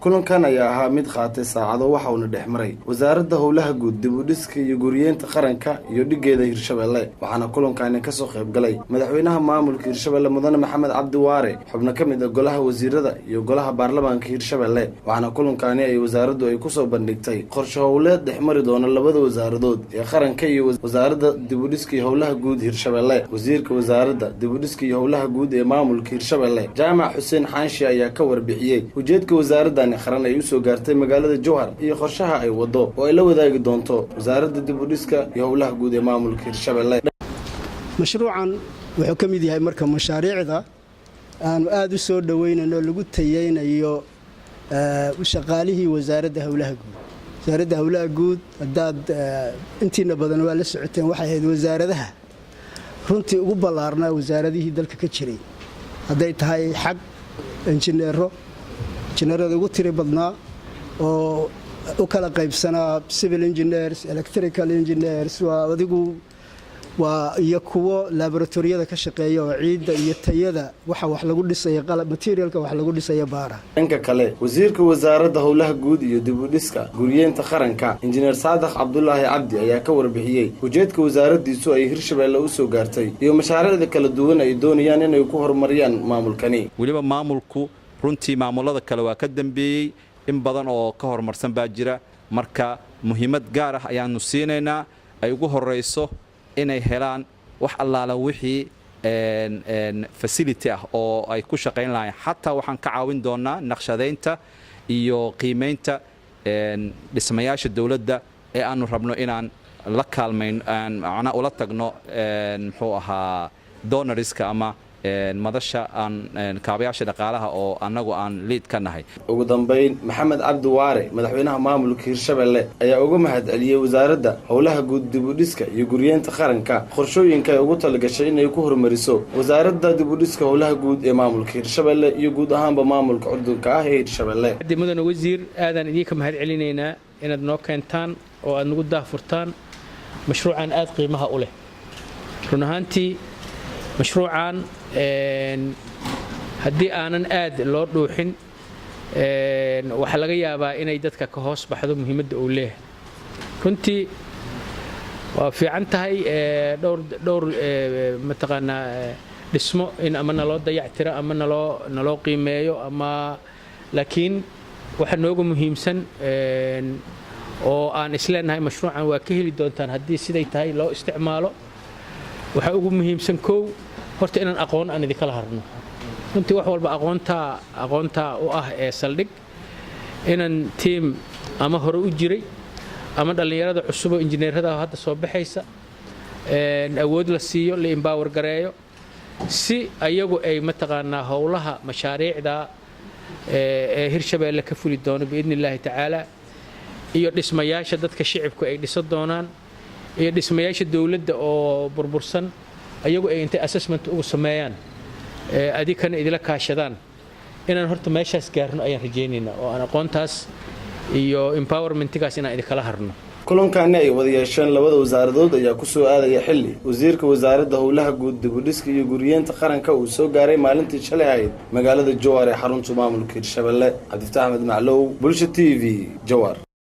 kulankan ayaa ahaa mid qaatay saacado waxa uu dhexmaray wasaaradda howlaha guud dib u dhiska iyo guriyeenta qaranka iyo dhigeeda Hirshabelle waxaana kulankan ka soo qayb galay madaxweynaha maamulka Hirshabelle mudane Maxamed Cabdi Waare xubno kamid ah golaha wasiirada iyo golaha baarlamaanka Hirshabelle waxaana kulankan ay wasaaraddu ay ku soo bandhigtay qorshe howleed dhexmari doona labada wasaaradood ee qaranka iyo wasaaradda dib u dhiska iyo howlaha guud Hirshabelle wasiirka wasaaradda dib u dhiska iyo howlaha guud ee maamulka Hirshabelle Jaamac Xuseen Xaanshi ayaa ka warbixiyay ujeedka wasaaraddan qaran ay u soo gaartay magaalada Jowhar iyo qorshaha ay wado oo ay la wadaagi doonto wasaaradda dib u dhiska iyo howlaha guud ee maamulka Hirshabelle mashruucan wuxuu ka mid yahay marka mashaariicda aan aad u soo dhaweynayno lagu tayeynayo shaqaalihii wasaaradda howlaha guud hadaad intiina badan waa la socoteen waxay ahayd wasaaradaha runtii ugu ballaarnaa wasaaradihii dalka ka jiray haday tahay xaq injineerada ugu tiri badnaa oo u kala qaybsanaa civil engineers electrical engineers iyo kuwo laboratoriyada ka shaqeeya oo ciidda iyo tayada waxa wax lagu dhisay qalab materialka wax lagu dhisay baara dhanka kale wasiirka wasaaradda howlaha guud iyo dib u dhiska guriyeenta qaranka injineer Saadax Cabdullaahi Cabdi ayaa ka warbixiyay ujeedka wasaaraddiisu ay Hirshabelle u soo gaartay iyo mashaariicda kala duwan ay doonayaan inay ku horumariyaan maamulkani waliba maamulku runtii maamulada kale waa ka dambeeyay in badan oo ka horumarsan baa jira marka muhiimad gaar ah ayaanu siinaynaa ay ugu horeyso inay helaan wax allaala wixii facility ah oo ay ku shaqayn lahayn xataa waxaan ka caawin doonaa naqshadeynta iyo qiimeynta dhismayaasha dawladda ee aanu rabno inaan la kaalmayn macna ula tagno muxuu ahaa donoriska ama madasha aan kaabayaasha dhaqaalaha oo anagu aan lead ka nahay ugu dambeyn Maxamed Cabdi Waare madaxweynaha maamulka Hirshabelle ayaa uga mahadceliyay wasaaradda howlaha guud dib u dhiska iyo guriyeenta qaranka qorshooyinka ay ugu talagashay inay ku horumariso wasaaradda dib u dhiska howlaha guud ee maamulka Hirshabelle iyo guud ahaanba maamulka curdunka ah ee Hirshabelle mudane wasiir aadan idinka mahadcelinaynaa inaad noo keentaan oo aad nagu daafurtaan mashruucan aad qiimaha u leh run ahaantii mashruucan haddii aanan aad loo dhuuxin waxa laga yaabaa inay dadka ka hoos baxdo muhiimadda uu leeyahay runtii waa fiican tahay dhowr mataqaanaa dhismo in ama naloo dayactiro ama naloo qiimeeyo ama laakiin waxa nooga muhiimsan oo aan isleenahay mashruucan waa ka heli doontaan haddii siday tahay loo isticmaalo waxa ugu muhiimsan kow horta inaan aqoon aan idin kala harno runtii wax walba aqoonta u ah ee saldhig inaan team ama hore u jiray ama dhalinyarada cusub oo injineerada hadda soo baxaysa awood la siiyo la empower gareeyo si ayagu ay mataqaanaa howlaha mashaariicda ee Hirshabelle ka fuli doono biidnillaahi tacaala iyo dhismayaasha dadka shicibku ay dhiso doonaan iyo dhismayaasha dawladda oo burbursan ayagu ay intay assessment ugu sameeyaan adikana idila kaashadaan inaan horta meeshaas gaarno ayaan rajaynaynaa oo aan aqoontaas iyo empowermentgaas inaan idin kala harno kulankan ay wada yeesheen labada wasaaradood ayaa ku soo aadaya xilli wasiirka wasaaradda howlaha guud dib u dhiska iyo guriyeenta qaranka uu soo gaaray maalintii shalay ahayd magaalada Jowhar ee xarunta maamulka Hirshabelle Cabdi Ahmed Maclow Bulsho TV Jowhar